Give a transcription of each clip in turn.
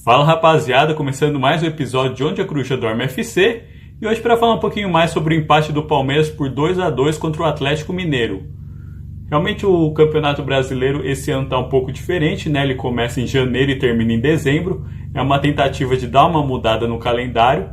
Fala rapaziada, começando mais um episódio de Onde a Coruja Dorme FC e hoje para falar um pouquinho mais sobre o empate do Palmeiras por 2-2 contra o Atlético Mineiro. Realmente o Campeonato Brasileiro esse ano está um pouco diferente, né? Ele começa em janeiro e termina em dezembro, é uma tentativa de dar uma mudada no calendário,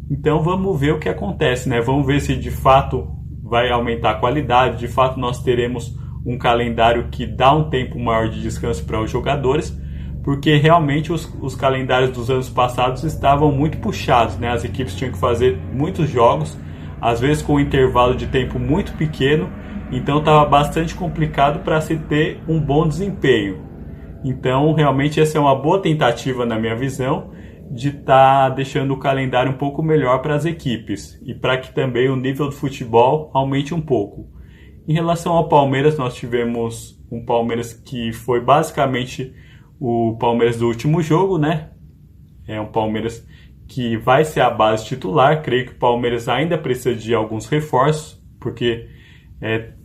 então vamos ver o que acontece, né? Vamos ver se de fato vai aumentar a qualidade, de fato nós teremos um calendário que dá um tempo maior de descanso para os jogadores, porque realmente os calendários dos anos passados estavam muito puxados, né? As equipes tinham que fazer muitos jogos, às vezes com um intervalo de tempo muito pequeno, então estava bastante complicado para se ter um bom desempenho. Então realmente essa é uma boa tentativa, na minha visão, de estar deixando o calendário um pouco melhor para as equipes e para que também o nível do futebol aumente um pouco. Em relação ao Palmeiras, nós tivemos um Palmeiras que foi basicamente o Palmeiras do último jogo, né? É um Palmeiras que vai ser a base titular. Creio que o Palmeiras ainda precisa de alguns reforços, porque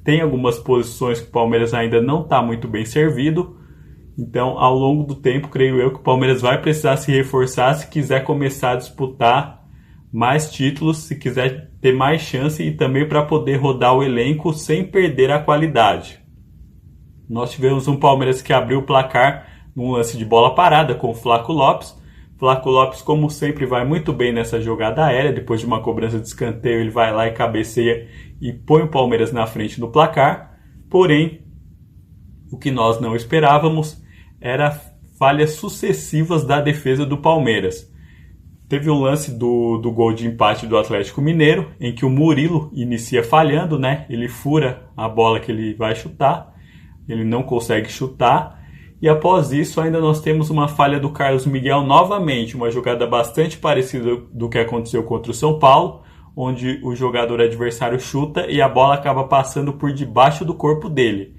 tem algumas posições que o Palmeiras ainda não está muito bem servido. Então, ao longo do tempo, creio eu que o Palmeiras vai precisar se reforçar se quiser começar a disputar mais títulos, se quiser ter mais chance e também para poder rodar o elenco sem perder a qualidade. Nós tivemos um Palmeiras que abriu o placar num lance de bola parada com o Flaco Lopes. Flaco Lopes, como sempre, vai muito bem nessa jogada aérea. Depois de uma cobrança de escanteio, ele vai lá e cabeceia e põe o Palmeiras na frente do placar. Porém, o que nós não esperávamos era falhas sucessivas da defesa do Palmeiras. Teve um lance do gol de empate do Atlético Mineiro, em que o Murilo inicia falhando, né? Ele fura a bola que ele vai chutar, ele não consegue chutar. E após isso, ainda nós temos uma falha do Carlos Miguel novamente, uma jogada bastante parecida do que aconteceu contra o São Paulo, onde o jogador adversário chuta e a bola acaba passando por debaixo do corpo dele.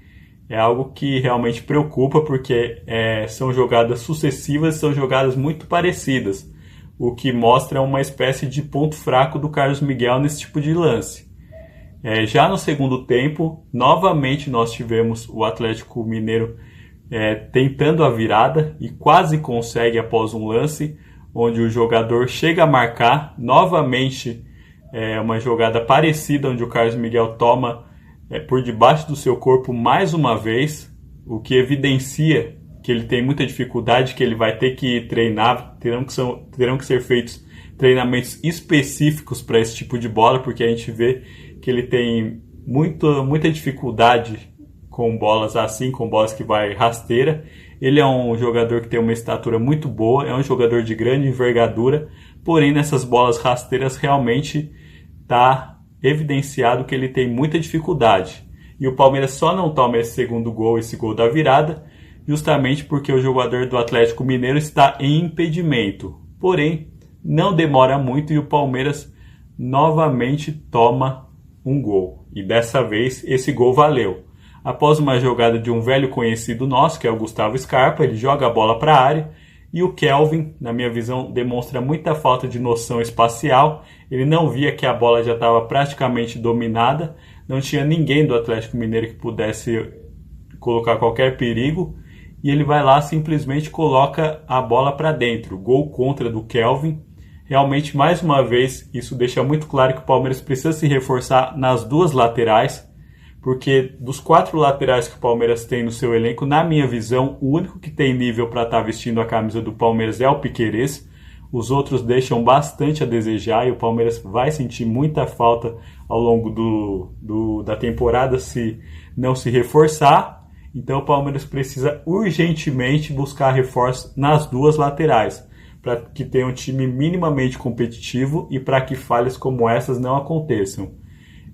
É algo que realmente preocupa, porque são jogadas sucessivas, são jogadas muito parecidas, o que mostra uma espécie de ponto fraco do Carlos Miguel nesse tipo de lance. Já no segundo tempo, novamente nós tivemos o Atlético Mineiro tentando a virada e quase consegue após um lance onde o jogador chega a marcar novamente uma jogada parecida onde o Carlos Miguel toma por debaixo do seu corpo mais uma vez, o que evidencia que ele tem muita dificuldade, que ele vai ter que treinar, terão que ser feitos treinamentos específicos para esse tipo de bola, porque a gente vê que ele tem muita dificuldade com bolas assim, com bolas que vai rasteira. Ele é um jogador que tem uma estatura muito boa, é um jogador de grande envergadura, porém nessas bolas rasteiras realmente está evidenciado que ele tem muita dificuldade. E o Palmeiras só não toma esse segundo gol, esse gol da virada, justamente porque o jogador do Atlético Mineiro está em impedimento. Porém, não demora muito e o Palmeiras novamente toma um gol. E dessa vez esse gol valeu. Após uma jogada de um velho conhecido nosso, que é o Gustavo Scarpa, ele joga a bola para a área e o Kelvin, na minha visão, demonstra muita falta de noção espacial. Ele não via que a bola já estava praticamente dominada, não tinha ninguém do Atlético Mineiro que pudesse colocar qualquer perigo e ele vai lá simplesmente coloca a bola para dentro. Gol contra do Kelvin. Realmente, mais uma vez, isso deixa muito claro que o Palmeiras precisa se reforçar nas duas laterais, porque dos 4 laterais que o Palmeiras tem no seu elenco, na minha visão, o único que tem nível para estar vestindo a camisa do Palmeiras é o Piquerez. Os outros deixam bastante a desejar e o Palmeiras vai sentir muita falta ao longo da temporada se não se reforçar. Então o Palmeiras precisa urgentemente buscar reforço nas duas laterais, para que tenha um time minimamente competitivo e para que falhas como essas não aconteçam.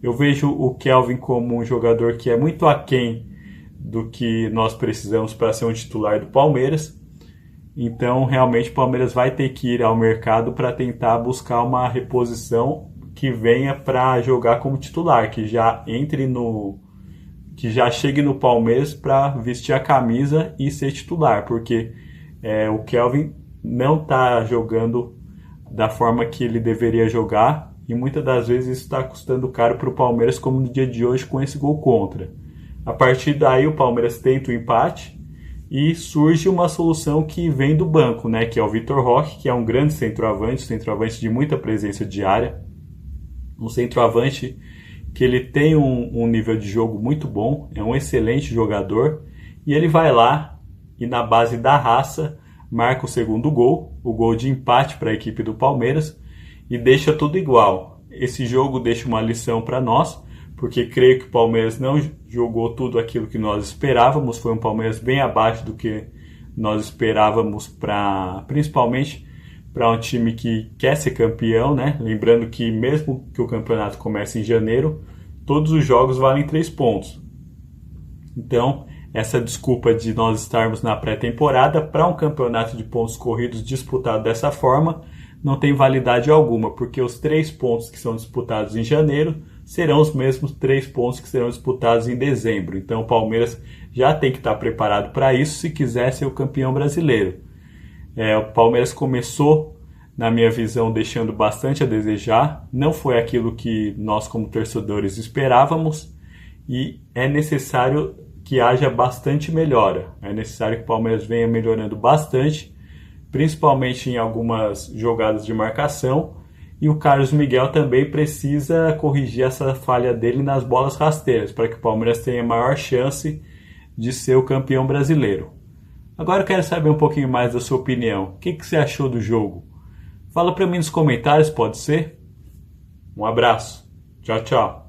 Eu vejo o Kelvin como um jogador que é muito aquém do que nós precisamos para ser um titular do Palmeiras. Então, realmente, o Palmeiras vai ter que ir ao mercado para tentar buscar uma reposição que venha para jogar como titular, que já chegue no Palmeiras para vestir a camisa e ser titular, porque o Kelvin não está jogando da forma que ele deveria jogar. E muitas das vezes isso está custando caro para o Palmeiras, como no dia de hoje com esse gol contra. A partir daí o Palmeiras tenta o empate e surge uma solução que vem do banco, né, que é o Vitor Roque, que é um grande centroavante de muita presença de área, um centroavante que ele tem um nível de jogo muito bom, é um excelente jogador, e ele vai lá e na base da raça marca o segundo gol, o gol de empate para a equipe do Palmeiras, e deixa tudo igual. Esse jogo deixa uma lição para nós, porque creio que o Palmeiras não jogou tudo aquilo que nós esperávamos, foi um Palmeiras bem abaixo do que nós esperávamos, principalmente para um time que quer ser campeão, né? Lembrando que mesmo que o campeonato comece em janeiro, todos os jogos valem 3 pontos. Então, essa desculpa de nós estarmos na pré-temporada para um campeonato de pontos corridos disputado dessa forma não tem validade alguma, porque os 3 pontos que são disputados em janeiro serão os mesmos 3 pontos que serão disputados em dezembro. Então o Palmeiras já tem que estar preparado para isso se quiser ser o campeão brasileiro. O Palmeiras começou, na minha visão, deixando bastante a desejar. Não foi aquilo que nós, como torcedores, esperávamos. E é necessário que haja bastante melhora. É necessário que o Palmeiras venha melhorando bastante, principalmente em algumas jogadas de marcação. E o Carlos Miguel também precisa corrigir essa falha dele nas bolas rasteiras, para que o Palmeiras tenha maior chance de ser o campeão brasileiro. Agora eu quero saber um pouquinho mais da sua opinião. O que você achou do jogo? Fala para mim nos comentários, pode ser? Um abraço. Tchau, tchau.